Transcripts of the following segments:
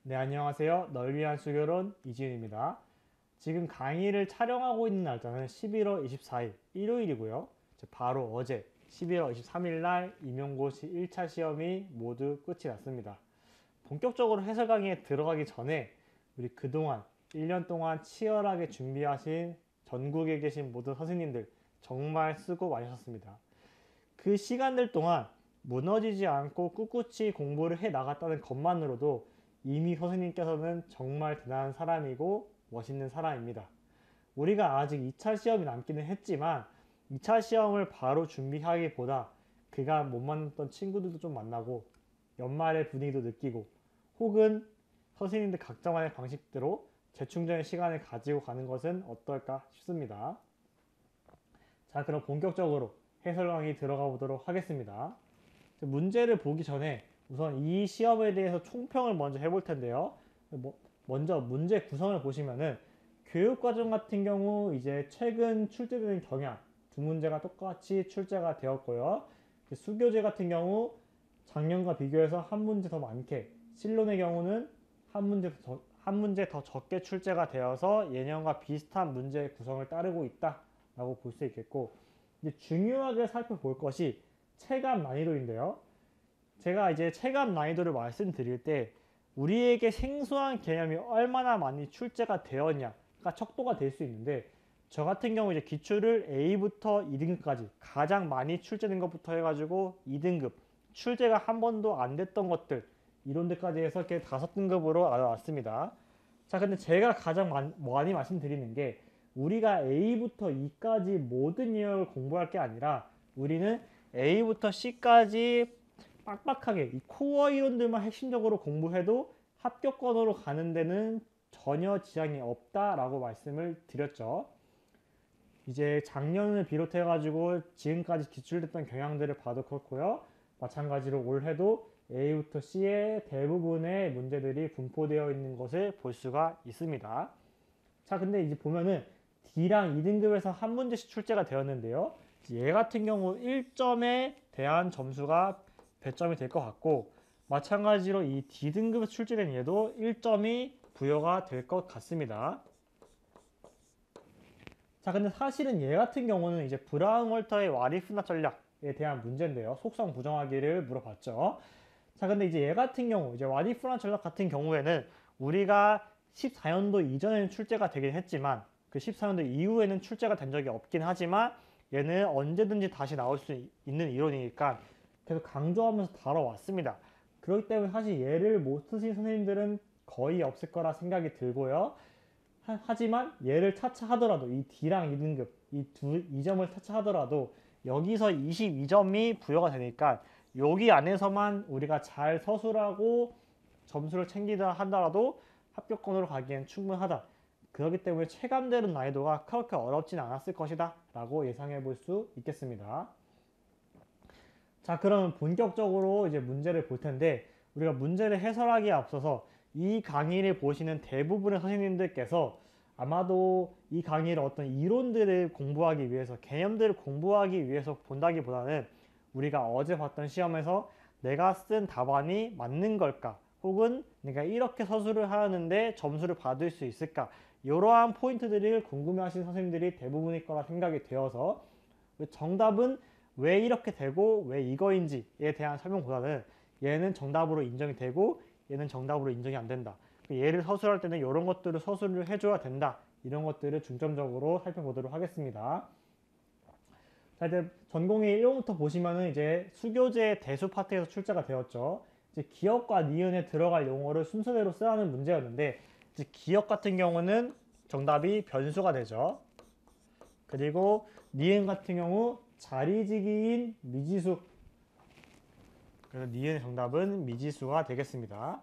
네, 안녕하세요. 널 위한 수교론 이지윤입니다. 지금 강의를 촬영하고 있는 날짜는 11월 24일 일요일이고요. 바로 어제 11월 23일 날 임용고시 1차 시험이 모두 끝이 났습니다. 본격적으로 해설 강의에 들어가기 전에 우리 그동안 1년 동안 치열하게 준비하신 전국에 계신 모든 선생님들 정말 수고 많으셨습니다. 그 시간들 동안 무너지지 않고 꿋꿋이 공부를 해 나갔다는 것만으로도 이미 선생님께서는 정말 대단한 사람이고 멋있는 사람입니다. 우리가 아직 2차 시험이 남기는 했지만 2차 시험을 바로 준비하기보다 그가 못 만났던 친구들도 좀 만나고 연말의 분위기도 느끼고 혹은 선생님들 각자만의 방식대로 재충전의 시간을 가지고 가는 것은 어떨까 싶습니다. 자, 그럼 본격적으로 해설 강의 들어가 보도록 하겠습니다. 문제를 보기 전에 우선 이 시험에 대해서 총평을 먼저 해볼 텐데요. 먼저 문제 구성을 보시면은 교육과정 같은 경우 이제 최근 출제되는 경향 두 문제가 똑같이 출제가 되었고요. 수교재 같은 경우 작년과 비교해서 한 문제 더 많게, 실론의 경우는 한 문제 더 적게 출제가 되어서 예년과 비슷한 문제 구성을 따르고 있다라고 볼 수 있겠고, 이제 중요하게 살펴볼 것이 체감 난이도인데요. 제가 이제 체감 난이도를 말씀드릴 때 우리에게 생소한 개념이 얼마나 많이 출제가 되었냐가 척도가 될 수 있는데, 저 같은 경우 이제 기출을 A부터 2등급까지 가장 많이 출제된 것부터 해가지고 2등급 출제가 한 번도 안 됐던 것들 이런 데까지 해서 이렇게 5등급으로 알아왔습니다. 자, 근데 제가 가장 많이 말씀드리는 게 우리가 A부터 E까지 모든 유형을 공부할 게 아니라 우리는 A부터 C까지 빡빡하게 이 코어 이론들만 핵심적으로 공부해도 합격권으로 가는 데는 전혀 지장이 없다라고 말씀을 드렸죠. 이제 작년을 비롯해 가지고 지금까지 기출됐던 경향들을 봐도 그렇고요. 마찬가지로 올해도 A부터 C의 대부분의 문제들이 분포되어 있는 것을 볼 수가 있습니다. 자, 근데 이제 보면은 D랑 2등급에서 한 문제씩 출제가 되었는데요. 얘 같은 경우 1점에 대한 점수가 배점이 될 것 같고, 마찬가지로 이 D등급에서 출제된 얘도 1점이 부여가 될 것 같습니다. 자, 근데 사실은 얘 같은 경우는 이제 브라운 월터의 와리프납 전략에 대한 문제인데요. 속성 부정하기를 물어봤죠. 자, 근데 이제 얘 같은 경우, 이제 와리프납 전략 같은 경우에는 우리가 14년도 이전에는 출제가 되긴 했지만 그 14년도 이후에는 출제가 된 적이 없긴 하지만 얘는 언제든지 다시 나올 수 있는 이론이니까 계속 강조하면서 다뤄왔습니다. 그렇기 때문에 사실 얘를 못 쓰신 선생님들은 거의 없을 거라 생각이 들고요. 하지만 얘를 차차 하더라도 이 D랑 2등급 이 점을 차차 하더라도 여기서 22점이 부여가 되니까 여기 안에서만 우리가 잘 서술하고 점수를 챙기다 하더라도 합격권으로 가기엔 충분하다. 그렇기 때문에 체감되는 난이도가 그렇게 어렵진 않았을 것이다 라고 예상해 볼 수 있겠습니다. 자, 그럼 본격적으로 이제 문제를 볼 텐데, 우리가 문제를 해설하기에 앞서서 이 강의를 보시는 대부분의 선생님들께서 아마도 이 강의를 어떤 이론들을 공부하기 위해서, 개념들을 공부하기 위해서 본다기보다는 우리가 어제 봤던 시험에서 내가 쓴 답안이 맞는 걸까? 혹은 내가 이렇게 서술을 하는데 점수를 받을 수 있을까? 이러한 포인트들을 궁금해하시는 선생님들이 대부분일 거라 생각이 되어서 정답은 왜 이렇게 되고 왜 이거인지에 대한 설명보다는 얘는 정답으로 인정이 되고 얘는 정답으로 인정이 안 된다. 얘를 서술할 때는 이런 것들을 서술을 해줘야 된다. 이런 것들을 중점적으로 살펴보도록 하겠습니다. 자, 이제 전공의 1호부터 보시면은 이제 수교재 대수 파트에서 출제가 되었죠. 이제 기억과 니은에 들어갈 용어를 순서대로 쓰라는 문제였는데, 이제 기억 같은 경우는 정답이 변수가 되죠. 그리고 니은 같은 경우 자리지기인 미지수. 그래서 니은의 정답은 미지수가 되겠습니다.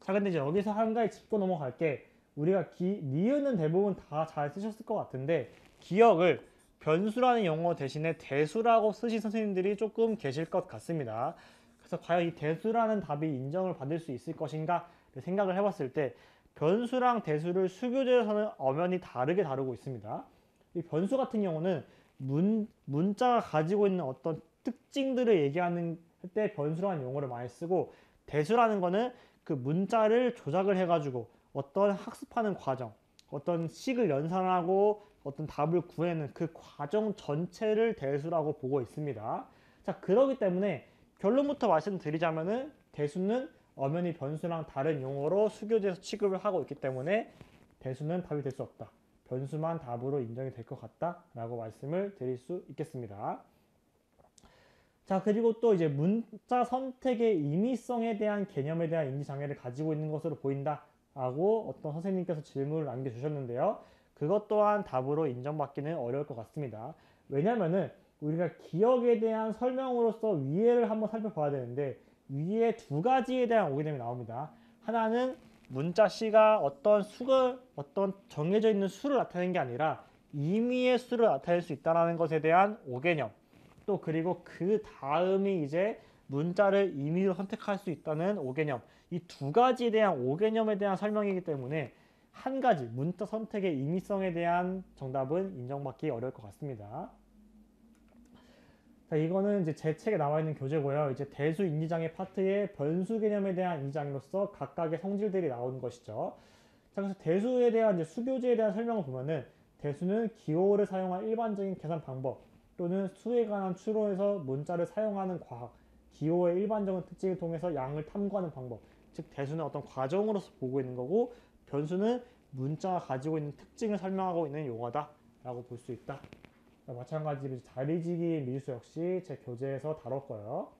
자, 근데 이제 여기서 한 가지 짚고 넘어갈게. 우리가 니은은 대부분 다 잘 쓰셨을 것 같은데 기억을 변수라는 용어 대신에 대수라고 쓰신 선생님들이 조금 계실 것 같습니다. 그래서 과연 이 대수라는 답이 인정을 받을 수 있을 것인가 생각을 해봤을 때 변수랑 대수를 수교재에서는 엄연히 다르게 다루고 있습니다. 이 변수 같은 경우는 문자가 가지고 있는 어떤 특징들을 얘기하는 때 변수라는 용어를 많이 쓰고, 대수라는 거는 그 문자를 조작을 해가지고 어떤 학습하는 과정, 어떤 식을 연산하고 어떤 답을 구해내는 그 과정 전체를 대수라고 보고 있습니다. 자, 그러기 때문에 결론부터 말씀드리자면은 대수는 엄연히 변수랑 다른 용어로 수교재에서 취급을 하고 있기 때문에 대수는 답이 될 수 없다. 변수만 답으로 인정이 될 것 같다 라고 말씀을 드릴 수 있겠습니다. 자, 그리고 또 이제 문자 선택의 임의성에 대한 개념에 대한 인지장애를 가지고 있는 것으로 보인다 라고 어떤 선생님께서 질문을 남겨주셨는데요. 그것 또한 답으로 인정받기는 어려울 것 같습니다. 왜냐면은 우리가 기억에 대한 설명으로서 위에를 한번 살펴봐야 되는데 위에 두 가지에 대한 오개념이 나옵니다. 하나는 문자 C가 어떤 정해져 있는 수를 나타내는 게 아니라 임의의 수를 나타낼 수 있다는 것에 대한 오개념, 또 그리고 그 다음이 이제 문자를 임의로 선택할 수 있다는 오개념, 이 두 가지에 대한 오개념에 대한 설명이기 때문에 한 가지 문자 선택의 임의성에 대한 정답은 인정받기 어려울 것 같습니다. 자, 이거는 이제 제 책에 나와 있는 교재고요. 이제 대수 인지장애 파트의 변수 개념에 대한 인지장애로서 각각의 성질들이 나오는 것이죠. 자, 그래서 대수에 대한 이제 수교재에 대한 설명을 보면은 대수는 기호를 사용한 일반적인 계산 방법 또는 수에 관한 추론에서 문자를 사용하는 과학, 기호의 일반적인 특징을 통해서 양을 탐구하는 방법, 즉 대수는 어떤 과정으로서 보고 있는 거고 변수는 문자가 가지고 있는 특징을 설명하고 있는 용어다라고 볼 수 있다. 마찬가지로 자리지기 미수 역시 제 교재에서 다룰 거예요.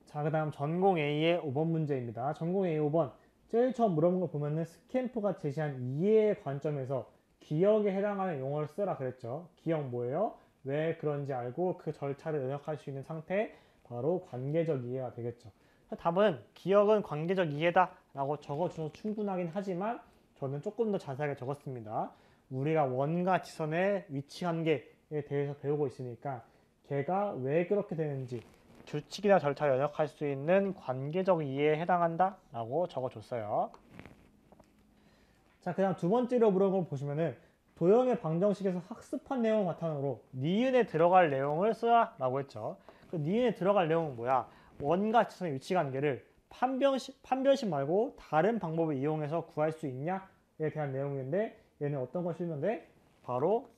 자, 그 다음 전공 A의 5번 문제입니다. 전공 A 5번 제일 처음 물어본 거 보면은 스캠프가 제시한 이해의 관점에서 기억에 해당하는 용어를 쓰라 그랬죠. 기억 뭐예요? 왜 그런지 알고 그 절차를 요약할 수 있는 상태, 바로 관계적 이해가 되겠죠. 답은 기억은 관계적 이해다 라고 적어주셔서 충분하긴 하지만 저는 조금 더 자세하게 적었습니다. 우리가 원과 지선의 위치 관계에 대해서 배우고 있으니까 걔가 왜 그렇게 되는지 규칙이나 절차를 연역할 수 있는 관계적 이해에 해당한다 라고 적어줬어요. 자, 그 다음 두 번째로 물어본 걸 보시면은 도형의 방정식에서 학습한 내용을 바탕으로 니은에 들어갈 내용을 쓰라 라고 했죠. 그 니은에 들어갈 내용은 뭐야? 원과 지선의 위치 관계를 판별식 말고 다른 방법을 이용해서 구할 수 있냐에 대한 내용인데 얘는 어떤 걸 쓰면 돼? 바로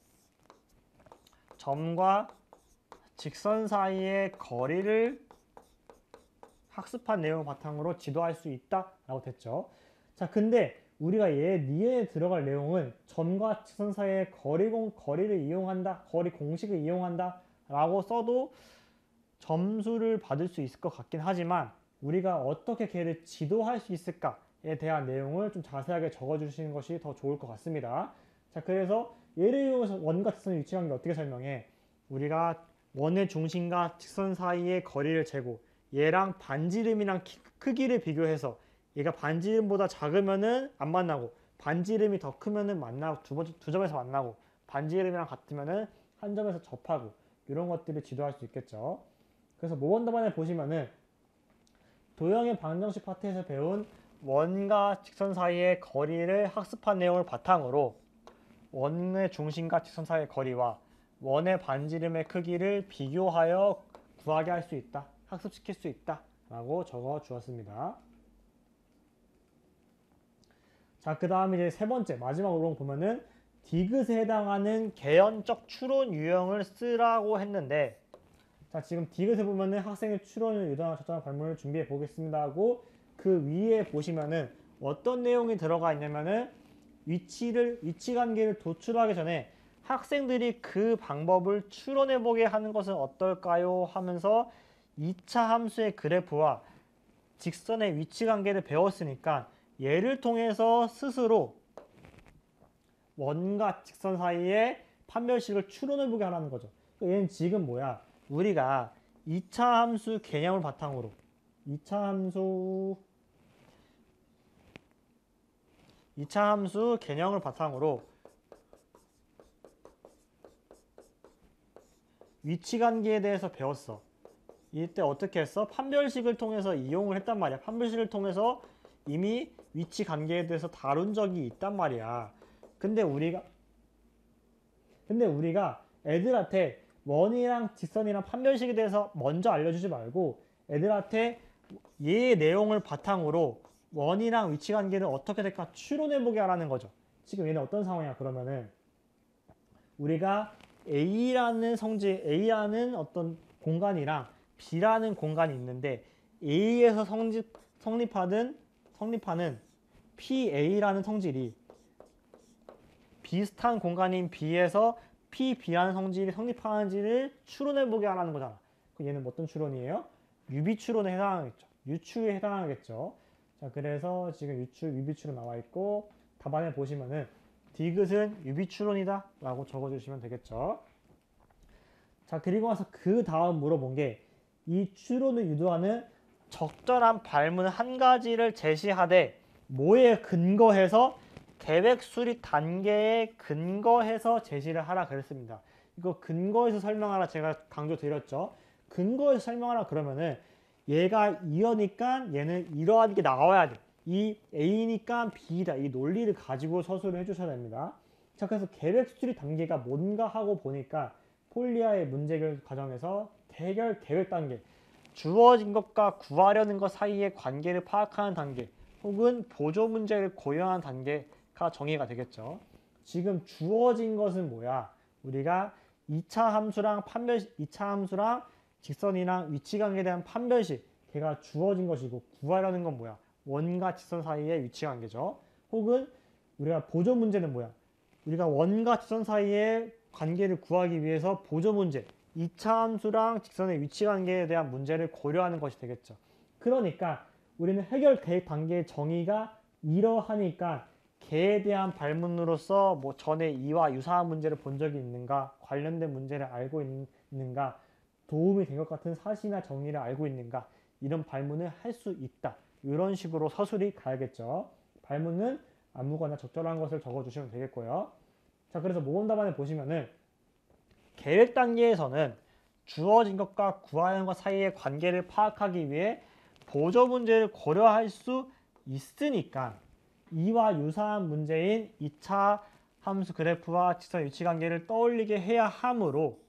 점과 직선 사이의 거리를 학습한 내용을 바탕으로 지도할 수 있다라고 됐죠. 자, 근데 우리가 얘 니은에 들어갈 내용은 점과 직선 사이의 거리를 이용한다, 거리 공식을 이용한다 라고 써도 점수를 받을 수 있을 것 같긴 하지만 우리가 어떻게 걔를 지도할 수 있을까에 대한 내용을 좀 자세하게 적어주시는 것이 더 좋을 것 같습니다. 자, 그래서 얘를 이용해서 원과 직선의 위치 관계 어떻게 설명해? 우리가 원의 중심과 직선 사이의 거리를 재고 얘랑 반지름이랑 크기를 비교해서 얘가 반지름보다 작으면은 안 만나고 반지름이 더 크면은 만나고 두 점에서 만나고 반지름이랑 같으면은 한 점에서 접하고 이런 것들을 지도할 수 있겠죠. 그래서 모범답안에 보시면은 도형의 방정식 파트에서 배운 원과 직선 사이의 거리를 학습한 내용을 바탕으로 원의 중심과 직선 사이의 거리와 원의 반지름의 크기를 비교하여 구하게 할 수 있다, 학습시킬 수 있다 라고 적어 주었습니다. 자, 그 다음에 이제 세 번째 마지막으로 보면은 디귿에 해당하는 개연적 추론 유형을 쓰라고 했는데, 자, 지금 디귿에 보면은 학생의 추론을 유도하는 적절한 발문을 준비해 보겠습니다 하고 그 위에 보시면은 어떤 내용이 들어가 있냐면은 위치 관계를 도출하기 전에 학생들이 그 방법을 추론해 보게 하는 것은 어떨까요? 하면서 2차 함수의 그래프와 직선의 위치 관계를 배웠으니까 얘를 통해서 스스로 원과 직선 사이의 판별식을 추론해 보게 하라는 거죠. 얘는 지금 뭐야? 우리가 2차 함수 개념을 바탕으로 2차 함수 개념을 바탕으로 위치 관계에 대해서 배웠어. 이때 어떻게 했어? 판별식을 통해서 이용을 했단 말이야. 판별식을 통해서 이미 위치 관계에 대해서 다룬 적이 있단 말이야. 근데 우리가 애들한테 원이랑 직선이랑 판별식에 대해서 먼저 알려주지 말고 애들한테 얘의 내용을 바탕으로 원이랑 위치 관계를 어떻게 될까 추론해보게 하라는 거죠. 지금 얘는 어떤 상황이야? 그러면은 우리가 A라는 어떤 공간이랑 B라는 공간이 있는데 A에서 성립하는 PA라는 성질이 비슷한 공간인 B에서 PB라는 성질이 성립하는지를 추론해보게 하라는 거잖아. 얘는 어떤 추론이에요? 유비 추론에 해당하겠죠. 유추에 해당하겠죠. 자, 그래서 지금 유비 추론 나와 있고 답안에 보시면은 디귿은 유비 추론이다 라고 적어주시면 되겠죠. 자, 그리고 나서 그 다음 물어본 게 이 추론을 유도하는 적절한 발문 한 가지를 제시하되 뭐에 근거해서 계획 수립 단계에 근거해서 제시를 하라 그랬습니다. 이거 근거해서 설명하라 제가 강조 드렸죠. 근거해서 설명하라 그러면은 얘가 이러니까 얘는 이러한 게 나와야 돼. 이 A니까 B다. 이 논리를 가지고 서술을 해주셔야 됩니다. 자, 그래서 계획 수립 단계가 뭔가 하고 보니까 폴리아의 문제 해결 과정에서 해결 계획 단계, 주어진 것과 구하려는 것 사이의 관계를 파악하는 단계, 혹은 보조 문제를 고려하는 단계가 정의가 되겠죠. 지금 주어진 것은 뭐야? 우리가 2차 함수랑 직선이랑 위치 관계에 대한 판별식, 걔가 주어진 것이고 구하려는 건 뭐야? 원과 직선 사이의 위치 관계죠. 혹은 우리가 보조 문제는 뭐야? 우리가 원과 직선 사이의 관계를 구하기 위해서 보조 문제, 2차 함수랑 직선의 위치 관계에 대한 문제를 고려하는 것이 되겠죠. 그러니까 우리는 해결 계획 단계의 정의가 이러하니까 걔에 대한 발문으로서 뭐 전에 이와 유사한 문제를 본 적이 있는가, 관련된 문제를 알고 있는가, 도움이 된 것 같은 사실이나 정의를 알고 있는가, 이런 발문을 할 수 있다. 이런 식으로 서술이 가야겠죠. 발문은 아무거나 적절한 것을 적어주시면 되겠고요. 자, 그래서 모범 답안을 보시면은 계획 단계에서는 주어진 것과 구하는 것 사이의 관계를 파악하기 위해 보조 문제를 고려할 수 있으니까 이와 유사한 문제인 2차 함수 그래프와 직선 위치 관계를 떠올리게 해야 하므로,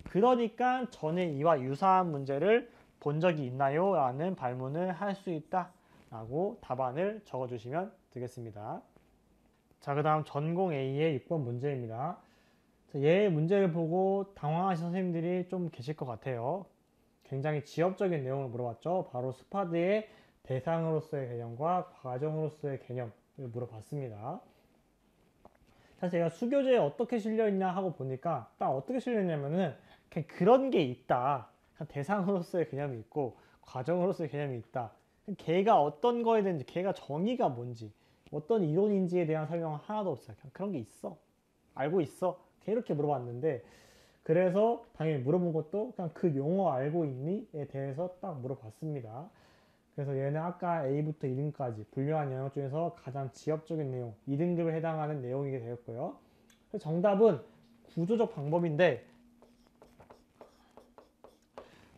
그러니까 전에 이와 유사한 문제를 본 적이 있나요? 라는 발문을 할 수 있다 라고 답안을 적어주시면 되겠습니다. 자, 그 다음 전공 A의 6번 문제입니다. 얘 문제를 보고 당황하신 선생님들이 좀 계실 것 같아요. 굉장히 지엽적인 내용을 물어봤죠. 바로 스파드의 대상으로서의 개념과 과정으로서의 개념을 물어봤습니다. 사실 제가 수교재에 어떻게 실려있냐 하고 보니까 딱 어떻게 실려있냐면은 그냥 그런 게 있다. 대상으로서의 개념이 있고 과정으로서의 개념이 있다. 걔가 어떤 거에 대한지, 걔가 정의가 뭔지, 어떤 이론인지에 대한 설명은 하나도 없어요. 그냥 그런 게 있어. 알고 있어. 이렇게 물어봤는데, 그래서 당연히 물어본 것도 그냥 그 용어 알고 있니?에 대해서 딱 물어봤습니다. 그래서 얘는 아까 A부터 2등까지 분류한 영역 중에서 가장 지엽적인 내용, 2등급에 해당하는 내용이게 되었고요. 그래서 정답은 구조적 방법인데,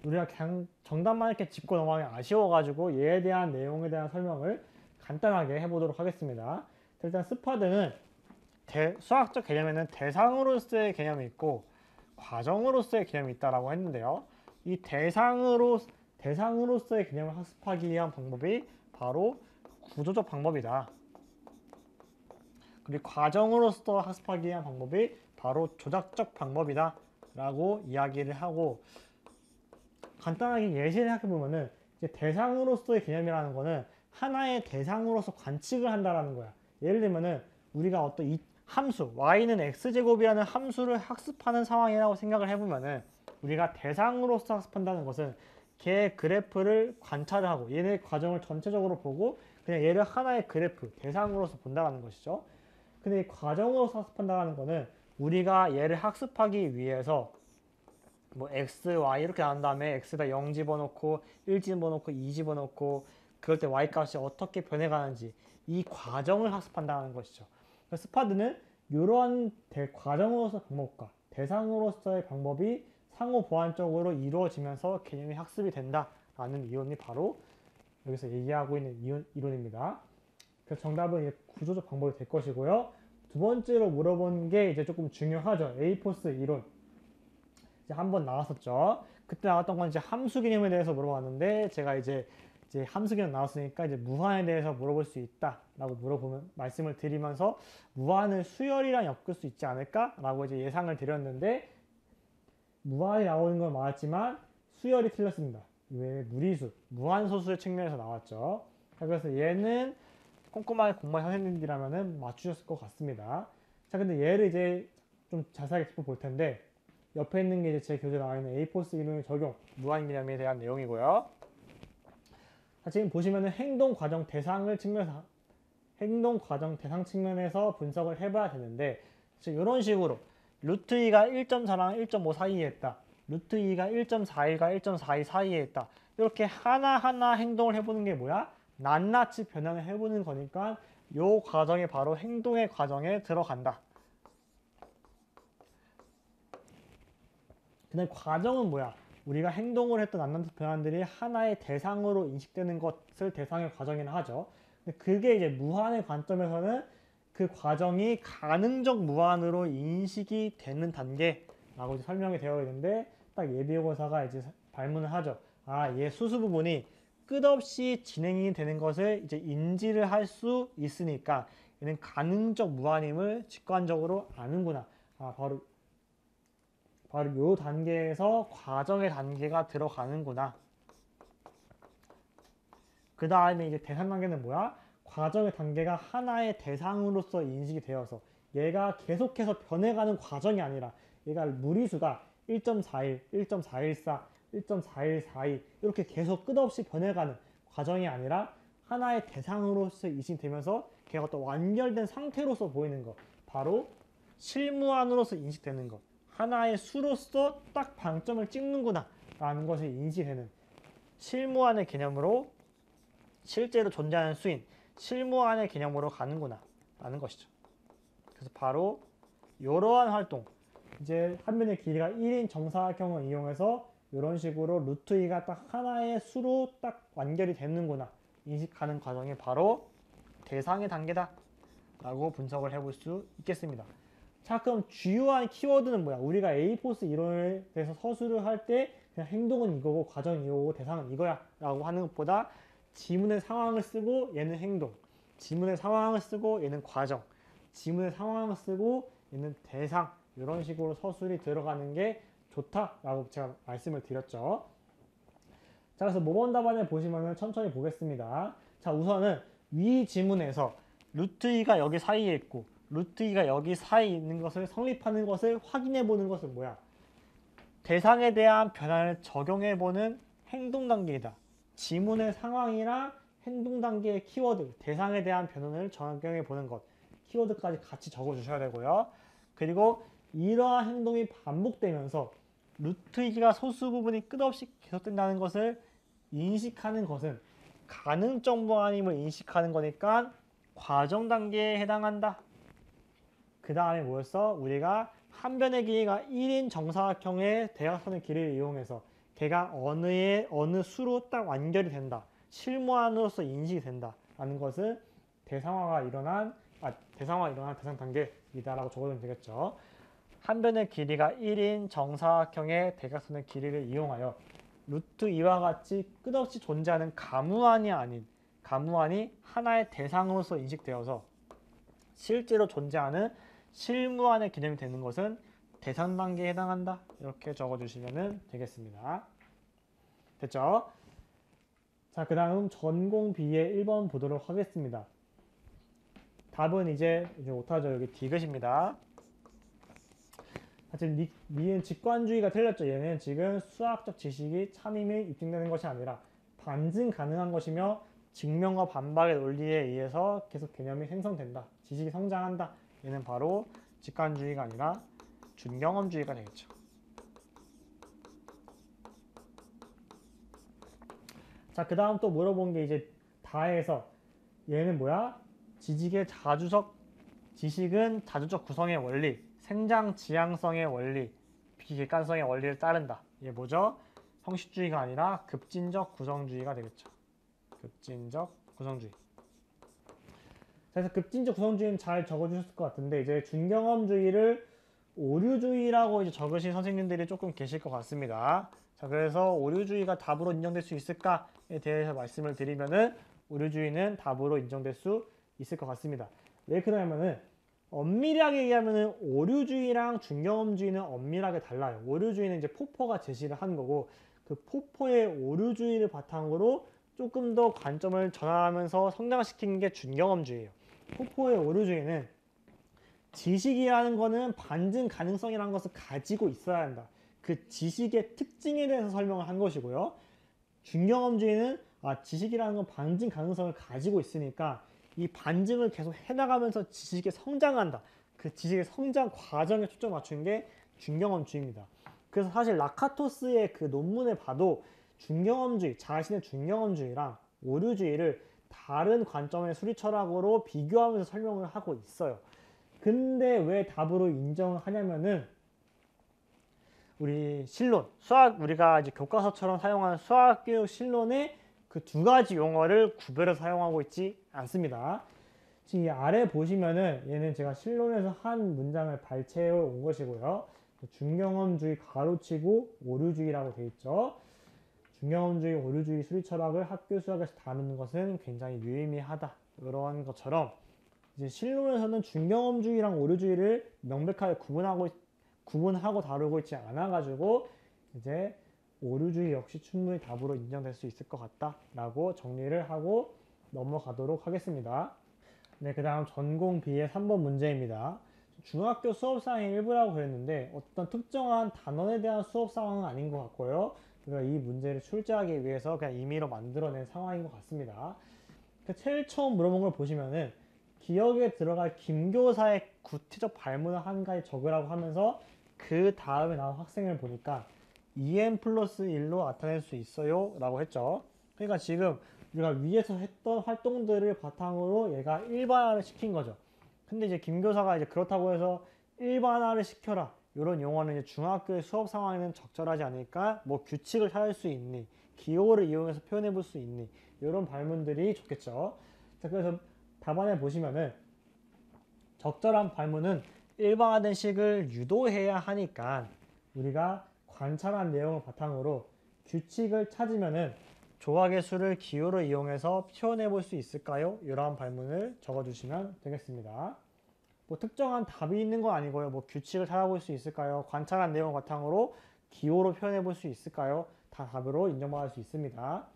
우리가 그냥 정답만 이렇게 짚고 넘어가기 아쉬워가지고 얘에 대한 내용에 대한 설명을 간단하게 해보도록 하겠습니다. 일단 스파드는 수학적 개념에는 대상으로서의 개념이 있고 과정으로서의 개념이 있다라고 했는데요. 이 대상으로서의 개념을 학습하기 위한 방법이 바로 구조적 방법이다. 그리고 과정으로서 학습하기 위한 방법이 바로 조작적 방법이다 라고 이야기를 하고, 간단하게 예시를 생각해보면은 이제 대상으로서의 개념이라는 거는 하나의 대상으로서 관측을 한다라는 거야. 예를 들면은 우리가 어떤 이 함수 y는 x제곱이라는 함수를 학습하는 상황이라고 생각을 해보면은, 우리가 대상으로서 학습한다는 것은 걔 그래프를 관찰을 하고 얘네 과정을 전체적으로 보고 그냥 얘를 하나의 그래프 대상으로서 본다는 것이죠. 근데 이 과정으로서 학습한다는 거는 우리가 얘를 학습하기 위해서 뭐 x, y 이렇게 나온 다음에 x에다 0 집어넣고 1 집어넣고 2 집어넣고 그럴 때 y 값이 어떻게 변해가는지 이 과정을 학습한다는 것이죠. 스파드는 이러한 과정으로서 방법과 대상으로서의 방법이 상호 보완적으로 이루어지면서 개념이 학습이 된다라는 이론이 바로 여기서 얘기하고 있는 이론입니다. 그래서 정답은 구조적 방법이 될 것이고요. 두 번째로 물어본 게 이제 조금 중요하죠. 에이포스 이론. 이제 한번 나왔었죠. 그때 나왔던 건 이제 함수 개념에 대해서 물어봤는데, 제가 이제 이제 함수기능 나왔으니까 이제 무한에 대해서 물어볼 수 있다라고 물어보면 말씀을 드리면서 무한을 수열이랑 엮을 수 있지 않을까라고 이제 예상을 드렸는데 무한이 나오는 건 맞았지만 수열이 틀렸습니다. 왜 무리수, 무한소수의 측면에서 나왔죠. 자, 그래서 얘는 꼼꼼하게 공부한 선생님들이라면 맞추셨을 것 같습니다. 자, 근데 얘를 이제 좀 자세하게 짚어볼 텐데 옆에 있는 게 이제 제 교재에 나와 있는 에이포스 이론의 적용, 무한 개념에 대한 내용이고요. 자, 지금 보시면은 행동 과정 대상 측면에서 분석을 해봐야 되는데 이런 식으로 루트 2가 1.4랑 1.5 사이에 있다. 루트 2가 1.41과 1.42 사이에 있다. 이렇게 하나하나 행동을 해보는 게 뭐야? 낱낱이 변환을 해보는 거니까 이 과정이 바로 행동의 과정에 들어간다. 근데 과정은 뭐야? 우리가 행동을 했던 낱낱이 변환들이 하나의 대상으로 인식되는 것을 대상의 과정이라 하죠. 근데 그게 이제 무한의 관점에서는 그 과정이 가능적 무한으로 인식이 되는 단계라고 설명이 되어 있는데 딱 예비고사가 이제 발문을 하죠. 아, 얘 수수 부분이 끝없이 진행이 되는 것을 이제 인지를 할 수 있으니까 얘는 가능적 무한임을 직관적으로 아는구나. 아, 바로 이 단계에서 과정의 단계가 들어가는구나. 그 다음에 이제 대상 단계는 뭐야? 과정의 단계가 하나의 대상으로서 인식이 되어서 얘가 계속해서 변해가는 과정이 아니라 얘가 무리수가 1.41, 1.414, 1.4142 이렇게 계속 끝없이 변해가는 과정이 아니라 하나의 대상으로서 인식되면서 걔가 또 완결된 상태로서 보이는 것, 바로 실무안으로서 인식되는 것, 하나의 수로서 딱 방점을 찍는구나 라는 것이 인식되는 실무안의 개념으로 실제로 존재하는 수인, 실무안의 개념으로 가는구나 라는 것이죠. 그래서 바로 이러한 활동, 이제 한 변의 길이가 1인 정사각형을 이용해서 이런 식으로 루트 2가 딱 하나의 수로 딱 완결이 되는구나 인식하는 과정이 바로 대상의 단계다 라고 분석을 해볼 수 있겠습니다. 자, 그럼 주요한 키워드는 뭐야? 우리가 에이포스 이론에 대해서 서술을 할 때 그냥 행동은 이거고 과정은 이거고 대상은 이거야 라고 하는 것보다 지문의 상황을 쓰고 얘는 행동, 지문의 상황을 쓰고 얘는 과정, 지문의 상황을 쓰고 얘는 대상, 이런 식으로 서술이 들어가는 게 좋다라고 제가 말씀을 드렸죠. 자, 그래서 모범 답안을 보시면은 천천히 보겠습니다. 자, 우선은 위 지문에서 루트 2가 여기 사이에 있고 루트 2가 여기 사이에 있는 것을 성립하는 것을 확인해 보는 것은 뭐야? 대상에 대한 변화를 적용해 보는 행동 단계이다. 지문의 상황이랑 행동 단계의 키워드, 대상에 대한 변화를 적용해 보는 것, 키워드까지 같이 적어 주셔야 되고요. 그리고 이러한 행동이 반복되면서 루트 2가 소수 부분이 끝없이 계속된다는 것을 인식하는 것은 가능적 무한임을 인식하는 거니까 과정 단계에 해당한다. 그 다음에 뭐였어? 우리가 한 변의 길이가 1인 정사각형의 대각선의 길이를 이용해서 걔가 어느 수로 딱 완결이 된다. 실무안으로서 인식이 된다. 라는 것은 대상화가 일어난 대상 단계이다라고 적어주면 되겠죠. 한 변의 길이가 1인 정사각형의 대각선의 길이를 이용하여 루트 2와 같이 끝없이 존재하는 가무안이 아닌 가무안이 하나의 대상으로서 인식되어서 실제로 존재하는 실무안의 개념이 되는 것은 대상 단계에 해당한다. 이렇게 적어주시면 되겠습니다. 됐죠? 자, 그 다음 전공 B의 1번 보도록 하겠습니다. 답은 이제 못하죠. 여기 디귿입니다. 지금 니은 직관주의가 틀렸죠. 얘는 지금 수학적 지식이 참임이 입증되는 것이 아니라 반증 가능한 것이며 증명과 반박의 논리에 의해서 계속 개념이 생성된다. 지식이 성장한다. 얘는 바로 직관주의가 아니라 준경험주의가 되겠죠. 자, 그 다음 또 물어본 게 이제 다해서 얘는 뭐야? 지식은 자주적 구성의 원리, 생장 지향성의 원리, 비객관성의 원리를 따른다. 이게 뭐죠? 형식주의가 아니라 급진적 구성주의가 되겠죠. 급진적 구성주의. 그래서 급진적 구성주의는 잘 적어주셨을 것 같은데 이제 준경험주의를 오류주의라고 이제 적으신 선생님들이 조금 계실 것 같습니다. 자, 그래서 오류주의가 답으로 인정될 수 있을까? 특징에 대해서 말씀을 드리면은 오류주의는 답으로 인정될 수 있을 것 같습니다. 왜 그러냐면은 엄밀하게 얘기하면은 오류주의랑 중경험주의는 엄밀하게 달라요. 오류주의는 이제 포퍼가 제시를 한 거고 그 포퍼의 오류주의를 바탕으로 조금 더 관점을 전환하면서 성장시킨 게 중경험주의예요. 포퍼의 오류주의는 지식이라는 거는 반증 가능성이라는 것을 가지고 있어야 한다. 그 지식의 특징에 대해서 설명을 한 것이고요. 중경험주의는 지식이라는 건 반증 가능성을 가지고 있으니까 이 반증을 계속 해나가면서 지식에 성장한다. 그 지식의 성장 과정에 초점 맞춘 게 중경험주의입니다. 그래서 사실 라카토스의 그 논문을 봐도 중경험주의, 자신의 중경험주의랑 오류주의를 다른 관점의 수리 철학으로 비교하면서 설명을 하고 있어요. 근데 왜 답으로 인정을 하냐면은 우리 실론, 우리가 이제 교과서처럼 사용하는 수학교육 실론의 그 두 가지 용어를 구별해서 사용하고 있지 않습니다. 지금 이 아래 보시면은 얘는 제가 실론에서 한 문장을 발췌해 온 것이고요. 중경험주의 가로치고 오류주의라고 되어 있죠. 중경험주의, 오류주의 수리 철학을 학교 수학에서 다루는 것은 굉장히 유의미하다. 이런 것처럼 이제 실론에서는 중경험주의랑 오류주의를 명백하게 구분하고 다루고 있지 않아 가지고 이제 오류주의 역시 충분히 답으로 인정될 수 있을 것 같다라고 정리를 하고 넘어가도록 하겠습니다. 네, 그 다음 전공 B의 3번 문제입니다. 중학교 수업상의 일부라고 그랬는데 어떤 특정한 단원에 대한 수업 상황은 아닌 것 같고요. 그러니까 이 문제를 출제하기 위해서 그냥 임의로 만들어낸 상황인 것 같습니다. 제일 처음 물어본 걸 보시면은 기억에 들어갈 김교사의 구체적 발문을 한 가지 적으라고 하면서 그 다음에 나온 학생을 보니까 2n 플러스 1로 나타낼 수 있어요 라고 했죠. 그러니까 지금 우리가 위에서 했던 활동들을 바탕으로 얘가 일반화를 시킨 거죠. 근데 이제 김교사가 이제 그렇다고 해서 일반화를 시켜라 이런 용어는 이제 중학교의 수업 상황에는 적절하지 않으니까 뭐 규칙을 찾을 수 있니, 기호를 이용해서 표현해 볼 수 있니 이런 발문들이 좋겠죠. 자, 그래서 답안에 보시면은 적절한 발문은 일반화된 식을 유도해야 하니까 우리가 관찰한 내용을 바탕으로 규칙을 찾으면은 조각의 수를 기호로 이용해서 표현해 볼 수 있을까요? 이러한 발문을 적어주시면 되겠습니다. 뭐 특정한 답이 있는 건 아니고요. 뭐 규칙을 찾아볼 수 있을까요? 관찰한 내용을 바탕으로 기호로 표현해 볼 수 있을까요? 다 답으로 인정받을 수 있습니다.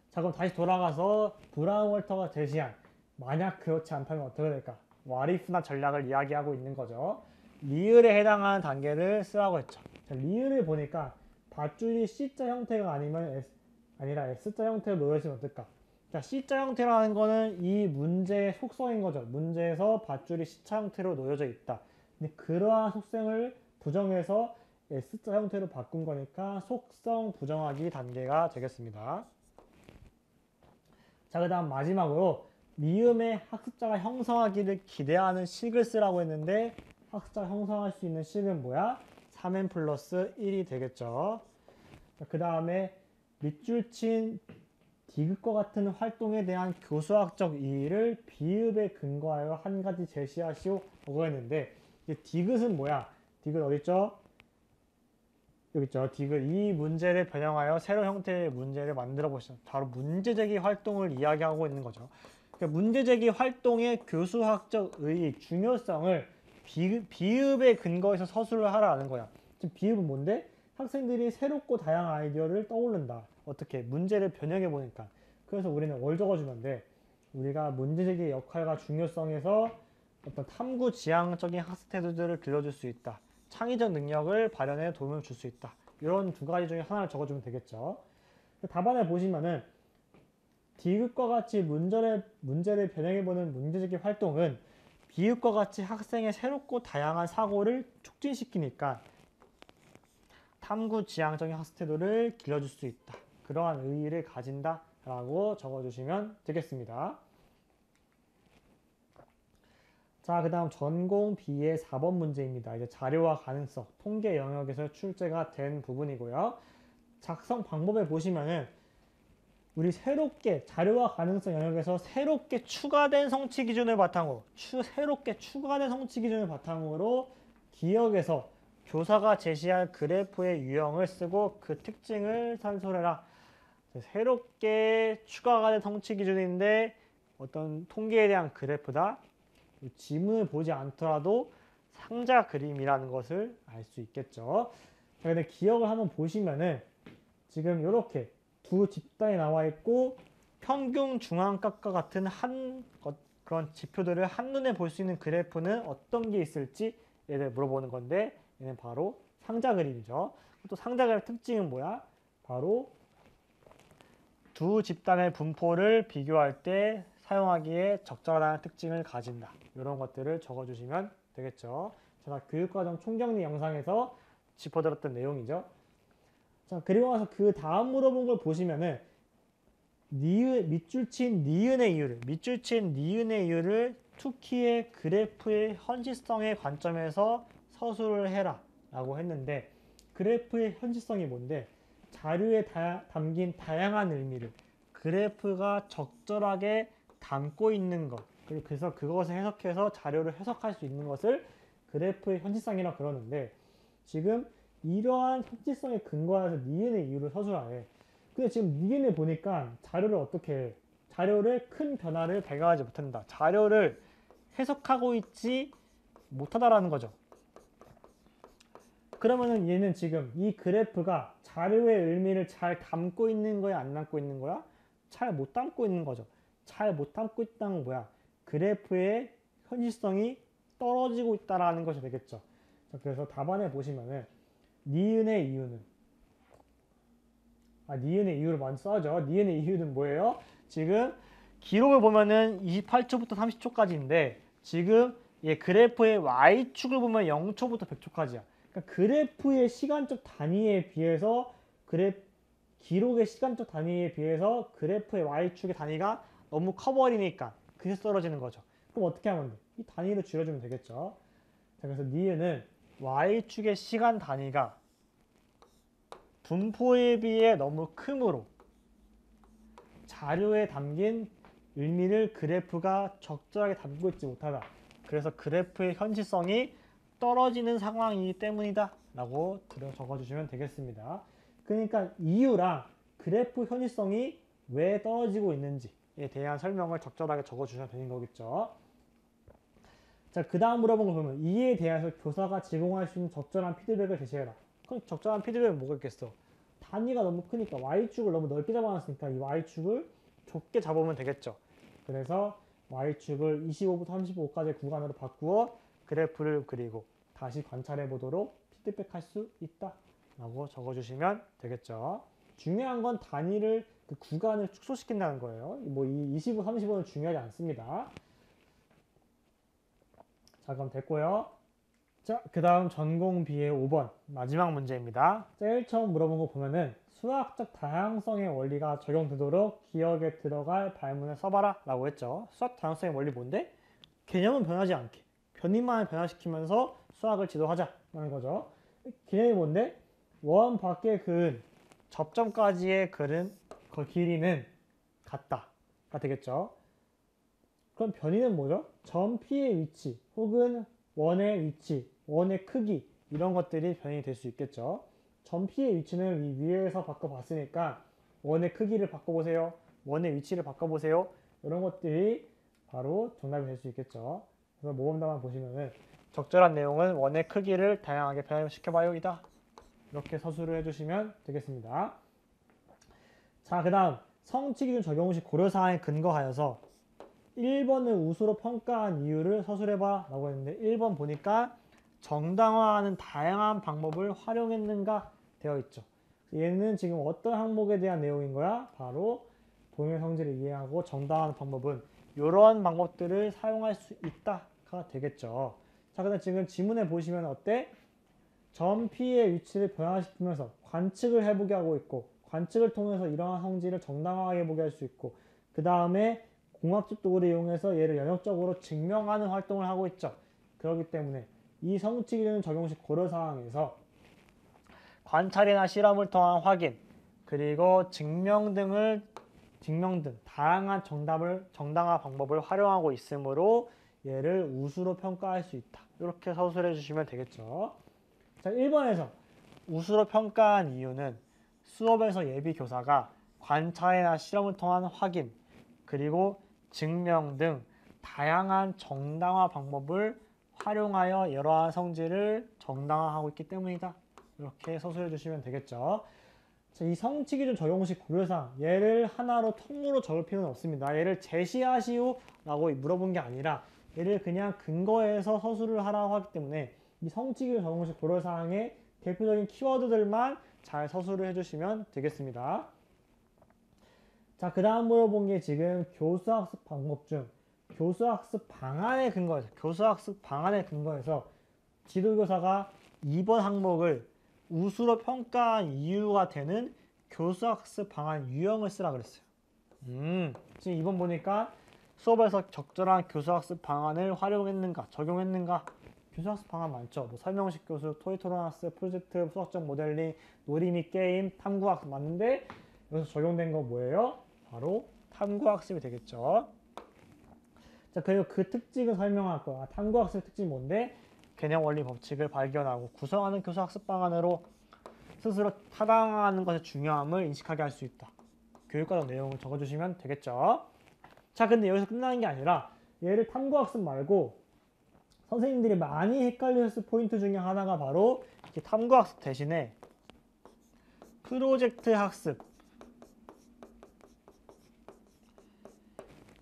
자, 그럼 다시 돌아가서 브라운 월터가 제시한 만약 그렇지 않다면 어떻게 될까? 와리프나 전략을 이야기하고 있는 거죠. 리을에 해당하는 단계를 쓰라고 했죠. 자, 리을을 보니까 밧줄이 C자 형태가 아니라 S자 형태로 놓여지면 어떨까? 자, C자 형태라는 거는 이 문제의 속성인 거죠. 문제에서 밧줄이 C자 형태로 놓여져 있다. 근데 그러한 속성을 부정해서 S자 형태로 바꾼 거니까 속성 부정하기 단계가 되겠습니다. 자, 그 다음 마지막으로 미음의 학습자가 형성하기를 기대하는 식을 쓰라고 했는데 학습자가 형성할 수 있는 식은 뭐야? 3n 플러스 1이 되겠죠. 그 다음에 밑줄 친 디귿과 같은 활동에 대한 교수학적 이의를 비읍에 근거하여 한 가지 제시하시오라고 했는데 디귿은 뭐야? 디귿 어딨죠? 여기 있죠. 디귿. 이 문제를 변형하여 새로운 형태의 문제를 만들어 보시죠. 바로 문제제기 활동을 이야기하고 있는 거죠. 그러니까 문제제기 활동의 교수학적 의의, 중요성을 비읍에 근거해서 서술을 하라는 거야. 지금 비읍은 뭔데? 학생들이 새롭고 다양한 아이디어를 떠올른다. 어떻게? 문제를 변형해 보니까. 그래서 우리는 뭘 적어주면 돼? 우리가 문제제기의 역할과 중요성에서 어떤 탐구 지향적인 학습 태도들을 길러줄 수 있다. 창의적 능력을 발현에 도움을 줄 수 있다. 이런 두 가지 중에 하나를 적어주면 되겠죠. 답안에 보시면은 디귿과 같이 문제를 변형해보는 문제제기 활동은 비읍과 같이 학생의 새롭고 다양한 사고를 촉진시키니까 탐구 지향적인 학습 태도를 길러줄 수 있다. 그러한 의의를 가진다 라고 적어주시면 되겠습니다. 자, 그 다음 전공 B의 4번 문제입니다. 이제 자료와 가능성, 통계 영역에서 출제가 된 부분이고요. 작성 방법에 보시면은 우리 새롭게 자료와 가능성 영역에서 새롭게 추가된 성취 기준을 바탕으로 기억에서 교사가 제시할 그래프의 유형을 쓰고 그 특징을 산술해라 새롭게 추가가 된 성취 기준인데 어떤 통계에 대한 그래프다. 지문을 보지 않더라도 상자 그림이라는 것을 알 수 있겠죠. 자, 근데 기억을 한번 보시면은 지금 이렇게 두 집단이 나와 있고 평균 중앙값과 같은 그런 지표들을 한눈에 볼 수 있는 그래프는 어떤 게 있을지 얘를 물어보는 건데 얘는 바로 상자 그림이죠. 또 상자 그림의 특징은 뭐야? 바로 두 집단의 분포를 비교할 때 사용하기에 적절한 특징을 가진다. 이런 것들을 적어주시면 되겠죠. 제가 교육과정 총정리 영상에서 짚어드렸던 내용이죠. 자, 그리고 나서 그 다음 물어본 걸 보시면은 밑줄 친 니은의 이유를 투키의 그래프의 현실성의 관점에서 서술을 해라 라고 했는데 그래프의 현실성이 뭔데 자료에 담긴 다양한 의미를 그래프가 적절하게 담고 있는 것 그리고 그래서 그것을 해석해서 자료를 해석할 수 있는 것을 그래프의 현실성이라고 그러는데 지금 이러한 현실성에 근거해서 니은의 이유를 서술하래. 근데 지금 니은을 보니까 자료를 어떻게 해? 자료를 큰 변화를 발견하지 못한다. 자료를 해석하고 있지 못하다라는 거죠. 그러면은 얘는 지금 이 그래프가 자료의 의미를 잘 담고 있는 거야, 안 담고 있는 거야? 잘 못 담고 있는 거죠. 잘 못 담고 있다는 건 뭐야? 그래프의 현실성이 떨어지고 있다라는 것이 되겠죠. 자, 그래서 답안에 보시면은 니은의 이유를 먼저 써죠. 니은의 이유는 뭐예요? 지금 기록을 보면은 28초부터 30초까지인데 지금 얘 그래프의 Y축을 보면 0초부터 100초까지야. 그러니까 그래프의 시간적 단위에 비해서 기록의 시간적 단위에 비해서 그래프의 Y축의 단위가 너무 커버리니까 그래서 떨어지는 거죠. 그럼 어떻게 하면 돼? 이 단위를 줄여주면 되겠죠. 자, 그래서 니은은 Y축의 시간 단위가 분포에 비해 너무 크므로 자료에 담긴 의미를 그래프가 적절하게 담고 있지 못하다. 그래서 그래프의 현실성이 떨어지는 상황이기 때문이다 라고 적어주시면 되겠습니다. 그러니까 이유랑 그래프 현실성이 왜 떨어지고 있는지에 대한 설명을 적절하게 적어주셔야 되는 거겠죠. 자, 그 다음 물어본 거 보면 이에 대해서 교사가 제공할 수 있는 적절한 피드백을 제시해라. 그럼 적절한 피드백은 뭐가 있겠어? 단위가 너무 크니까 Y축을 너무 넓게 잡아놨으니까 이 Y축을 좁게 잡으면 되겠죠. 그래서 Y축을 25부터 35까지 구간으로 바꾸어 그래프를 그리고 다시 관찰해 보도록 피드백할 수 있다 라고 적어주시면 되겠죠. 중요한 건 단위를 그 구간을 축소시킨다는 거예요. 뭐 이 25, 35는 중요하지 않습니다. 자, 그럼 됐고요. 자, 그 다음 전공 B의 5번 마지막 문제입니다. 제일 처음 물어본 거 보면은 수학적 다양성의 원리가 적용되도록 기억에 들어갈 발문을 써봐라 라고 했죠. 수학 다양성의 원리 뭔데? 개념은 변하지 않게 변이만 변화시키면서 수학을 지도하자라는 거죠. 개념이 뭔데? 원 밖에 그은 접점까지의 그 길이는 같다가 되겠죠. 그럼 변이는 뭐죠? 점 P의 위치 혹은 원의 위치, 원의 크기 이런 것들이 변이 될 수 있겠죠. 점 P의 위치는 이 위에서 바꿔봤으니까 원의 크기를 바꿔보세요. 원의 위치를 바꿔보세요. 이런 것들이 바로 정답이 될 수 있겠죠. 그래서 모범답안 보시면은 적절한 내용은 원의 크기를 다양하게 변화시켜봐요 이다. 이렇게 서술을 해주시면 되겠습니다. 자, 그 다음 성취기준 적용 시 고려사항에 근거하여서 1번을 우수로 평가한 이유를 서술해봐 라고 했는데 1번 보니까 정당화하는 다양한 방법을 활용했는가 되어 있죠. 얘는 지금 어떤 항목에 대한 내용인 거야? 바로 본인의 성질을 이해하고 정당화하는 방법은 이러한 방법들을 사용할 수 있다가 되겠죠. 자, 근데 지금 지문에 보시면 어때? 점 P의 위치를 변화시키면서 관측을 해보게 하고 있고 관측을 통해서 이러한 성질을 정당화하게 보게 할 수 있고 그 다음에 공학적 도구를 이용해서 얘를 연역적으로 증명하는 활동을 하고 있죠. 그렇기 때문에 이 성취기준 적용 시 고려사항에서 관찰이나 실험을 통한 확인 그리고 증명 등 다양한 정당화 방법을 활용하고 있으므로 얘를 우수로 평가할 수 있다. 이렇게 서술해 주시면 되겠죠. 자, 1번에서 우수로 평가한 이유는 수업에서 예비 교사가 관찰이나 실험을 통한 확인, 그리고 증명 등 다양한 정당화 방법을 활용하여 이러한 성질을 정당화하고 있기 때문이다. 이렇게 서술해 주시면 되겠죠. 자, 이 성취기준 적용식 고려사항, 얘를 하나로 통으로 적을 필요는 없습니다. 얘를 제시하시오 라고 물어본 게 아니라 얘를 그냥 근거해서 서술을 하라고 하기 때문에 이 성취기준 적용식 고려사항의 대표적인 키워드들만 잘 서술을 해주시면 되겠습니다. 자, 그 다음 물어본 게 지금 교수학습 방법 중 교수학습 방안에 근거해서 지도교사가 이번 항목을 우수로 평가한 이유가 되는 교수학습 방안 유형을 쓰라 그랬어요. 지금 이번 보니까 수업에서 적절한 교수학습 방안을 활용했는가, 적용했는가? 교수학습 방안 많죠. 뭐 설명식 교수, 토익토론학습, 프로젝트, 수학적 모델링, 놀이 및 게임, 탐구학습 맞는데 여기서 적용된 거 뭐예요? 바로 탐구학습이 되겠죠. 자, 그리고 그 특징을 설명할 거야. 탐구학습의 특징이 뭔데? 개념 원리 법칙을 발견하고 구성하는 교수학습 방안으로 스스로 타당하는 것의 중요함을 인식하게 할 수 있다. 교육과정 내용을 적어주시면 되겠죠. 자, 근데 여기서 끝나는 게 아니라 얘를 탐구학습 말고 선생님들이 많이 헷갈렸을 포인트 중에 하나가 바로 이렇게 탐구학습 대신에 프로젝트 학습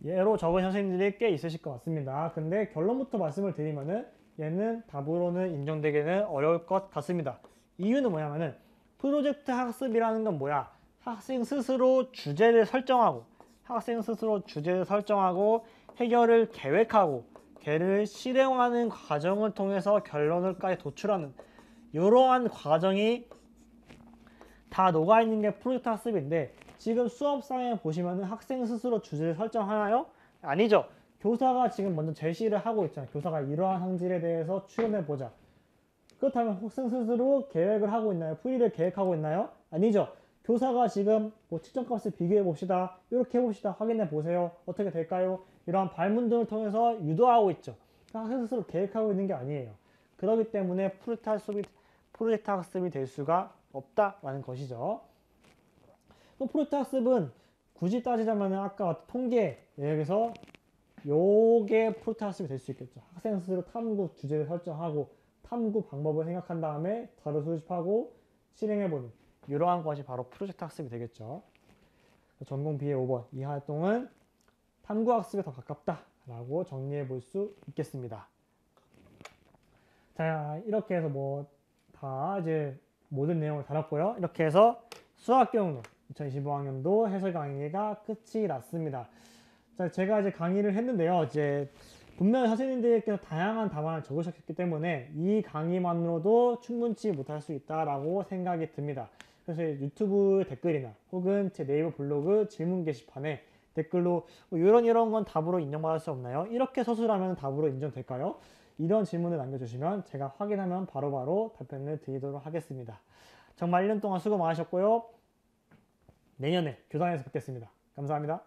얘로 적은 선생님들이 꽤 있으실 것 같습니다. 근데 결론부터 말씀을 드리면은 얘는 답으로는 인정되기는 어려울 것 같습니다. 이유는 뭐냐면은 프로젝트 학습이라는 건 뭐야? 학생 스스로 주제를 설정하고 해결을 계획하고 걔를 실행하는 과정을 통해서 결론을까지 도출하는 이러한 과정이 다 녹아있는 게 프로젝트 학습인데 지금 수업상에 보시면은 학생 스스로 주제를 설정하나요? 아니죠. 교사가 지금 먼저 제시를 하고 있잖아요. 교사가 이러한 성질에 대해서 추론해 보자. 그렇다면 학생 스스로 계획을 하고 있나요? 풀이를 계획하고 있나요? 아니죠. 교사가 지금 뭐 측정값을 비교해 봅시다. 이렇게 해봅시다. 확인해 보세요. 어떻게 될까요? 이러한 발문 등을 통해서 유도하고 있죠. 학생 스스로 계획하고 있는 게 아니에요. 그렇기 때문에 프로젝트 학습이 될 수가 없다라는 것이죠. 또 프로젝트 학습은 굳이 따지자면 아까 통계 여기서 요게 프로젝트 학습이 될 수 있겠죠. 학생 스스로 탐구 주제를 설정하고 탐구 방법을 생각한 다음에 자료 수집하고 실행해보는 이러한 것이 바로 프로젝트 학습이 되겠죠. 전공 B의 5번 이 활동은 탐구 학습에 더 가깝다라고 정리해 볼 수 있겠습니다. 자, 이렇게 해서 뭐 다 이제 모든 내용을 다뤘고요. 이렇게 해서 수학 경로 2025학년도 해설 강의가 끝이 났습니다. 자, 제가 이제 강의를 했는데요. 이제 분명히 선생님들께서 다양한 답안을 적으셨기 때문에 이 강의만으로도 충분치 못할 수 있다라고 생각이 듭니다. 그래서 유튜브 댓글이나 혹은 제 네이버 블로그 질문 게시판에 댓글로 이런 건 답으로 인정받을 수 없나요? 이렇게 서술하면 답으로 인정될까요? 이런 질문을 남겨주시면 제가 확인하면 바로바로 답변을 드리도록 하겠습니다. 정말 1년 동안 수고 많으셨고요. 내년에 교단에서 뵙겠습니다. 감사합니다.